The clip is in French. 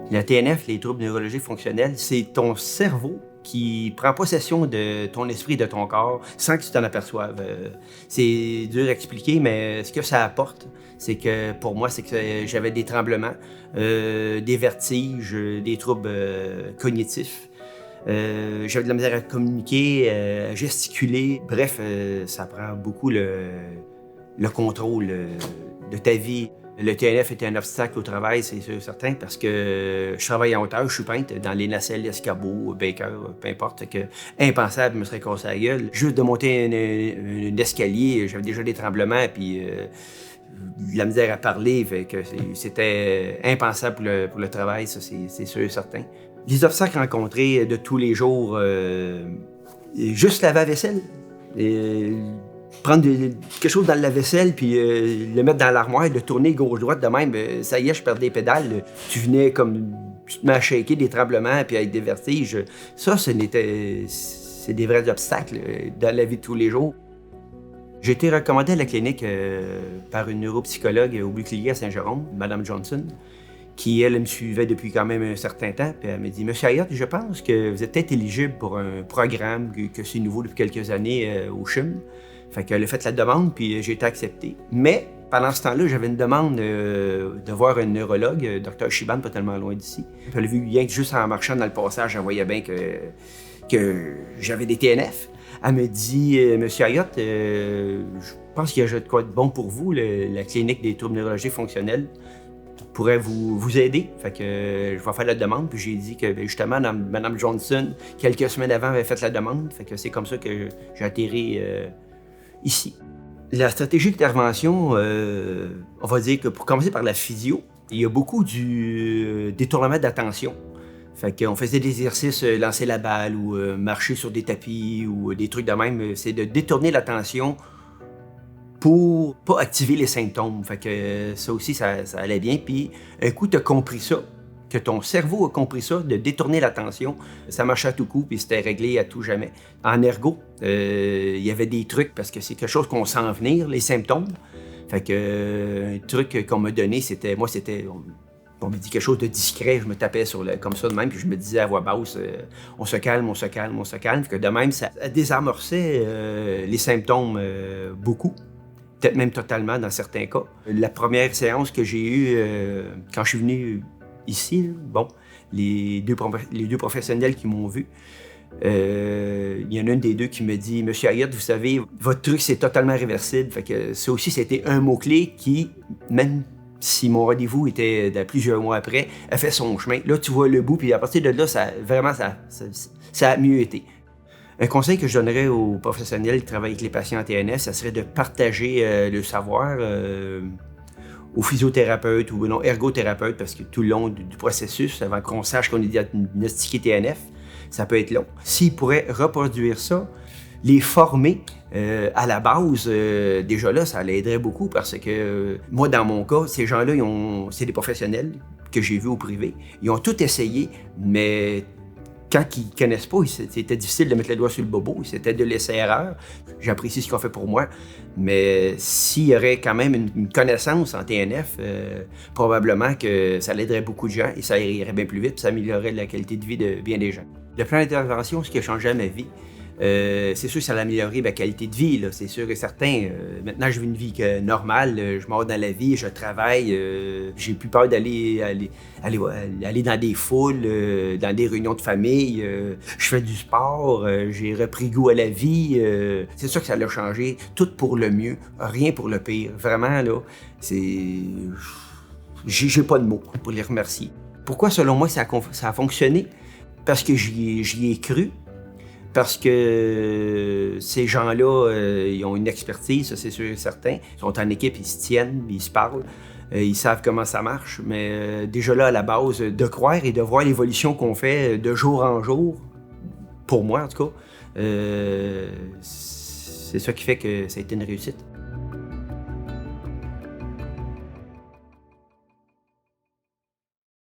La TNF, les troubles neurologiques fonctionnels, c'est ton cerveau qui prend possession de ton esprit et de ton corps sans que tu t'en aperçoives. C'est dur à expliquer, mais ce que ça apporte, c'est que pour moi, c'est que j'avais des tremblements, des vertiges, des troubles cognitifs. J'avais de la misère à communiquer, à gesticuler. Bref, ça prend beaucoup le contrôle de ta vie. Le TNF était un obstacle au travail, c'est sûr, certain, parce que je travaille en hauteur, je suis peintre dans les nacelles, escabeaux, Baker, peu importe, que impensable, je me serais cassé la gueule. Juste de monter un escalier, j'avais déjà des tremblements, puis de la misère à parler, fait que c'était impensable pour le travail, ça, c'est sûr, certain. Les obstacles rencontrés de tous les jours, juste laver la vaisselle. Prendre quelque chose dans la vaisselle puis le mettre dans l'armoire, le tourner gauche-droite de même, ça y est, je perds des pédales. Tu venais comme, tu te mets à shaker, des tremblements puis avec des vertiges. Ça, c'est des vrais obstacles dans la vie de tous les jours. J'ai été recommandé à la clinique par une neuropsychologue au Bouclier à Saint-Jérôme, Mme Johnson, qui, elle, me suivait depuis quand même un certain temps. Puis elle m'a dit « Monsieur Ayotte, je pense que vous êtes peut-être éligible pour un programme que c'est nouveau depuis quelques années au CHUM. » Fait qu'elle a fait la demande, puis j'ai été accepté. Mais pendant ce temps-là, j'avais une demande de voir un neurologue, Dr Shiban, pas tellement loin d'ici. Elle a vu bien que juste en marchant dans le passage, elle voyait bien que j'avais des TNF. Elle me dit « Monsieur Ayotte, je pense qu'il y a de quoi de bon pour vous, la clinique des troubles neurologiques fonctionnels. Pourrait vous aider. » Fait que je vais faire la demande. Puis j'ai dit que justement, Mme Johnson, quelques semaines avant, avait fait la demande. Fait que c'est comme ça que j'ai atterri ici. La stratégie d'intervention, on va dire que pour commencer par la physio, il y a beaucoup du détournement d'attention. Fait qu'on faisait des exercices, lancer la balle ou marcher sur des tapis ou des trucs de même. C'est de détourner l'attention pour pas activer les symptômes. Fait que ça aussi, ça allait bien. Puis un coup, tu as compris ça, que ton cerveau a compris ça, de détourner l'attention, ça marchait à tout coup, puis c'était réglé à tout jamais. En ergo, il y avait des trucs, parce que c'est quelque chose qu'on sent venir, les symptômes. Fait que un truc qu'on m'a donné, on me dit quelque chose de discret, je me tapais comme ça de même, puis je me disais à voix basse, on se calme, on se calme, on se calme. Fait que de même, ça désamorçait les symptômes beaucoup. Peut-être même totalement dans certains cas. La première séance que j'ai eue quand je suis venu ici, bon, les deux professionnels qui m'ont vu, il y en a une des deux qui me dit « Monsieur Ayotte, vous savez, votre truc, c'est totalement réversible. » Fait que ça aussi, c'était un mot-clé qui, même si mon rendez-vous était de plusieurs mois après, a fait son chemin. Là, tu vois le bout, puis à partir de là, ça a mieux été. Un conseil que je donnerais aux professionnels qui travaillent avec les patients en TNF, ça serait de partager le savoir aux physiothérapeutes ou non, ergothérapeutes, parce que tout le long du processus, avant qu'on sache qu'on est diagnostiqué TNF, ça peut être long. S'ils pourraient reproduire ça, les former à la base, déjà là, ça l'aiderait beaucoup parce que moi, dans mon cas, ces gens-là, c'est des professionnels que j'ai vus au privé. Ils ont tout essayé, mais quand ils ne connaissent pas, c'était difficile de mettre le doigt sur le bobo. C'était de l'essai-erreur. J'apprécie ce qu'on fait pour moi. Mais s'il y aurait quand même une connaissance en TNF, probablement que ça l'aiderait beaucoup de gens et ça irait bien plus vite et ça améliorerait la qualité de vie de bien des gens. Le plan d'intervention, ce qui a changé à ma vie, c'est sûr que ça a amélioré ma qualité de vie, là, c'est sûr et certain. Maintenant, je vis une vie normale, je m'en vais dans la vie, je travaille, j'ai plus peur d'aller dans des foules, dans des réunions de famille, je fais du sport, j'ai repris goût à la vie. C'est sûr que ça l'a changé, tout pour le mieux, rien pour le pire. Vraiment, là, j'ai pas de mots pour les remercier. Pourquoi, selon moi, ça a fonctionné? Parce que j'y ai cru. Parce que ces gens-là, ils ont une expertise, ça c'est sûr et certain. Ils sont en équipe, ils se tiennent, ils se parlent, ils savent comment ça marche. Mais déjà là, à la base, de croire et de voir l'évolution qu'on fait de jour en jour, pour moi en tout cas, c'est ça qui fait que ça a été une réussite.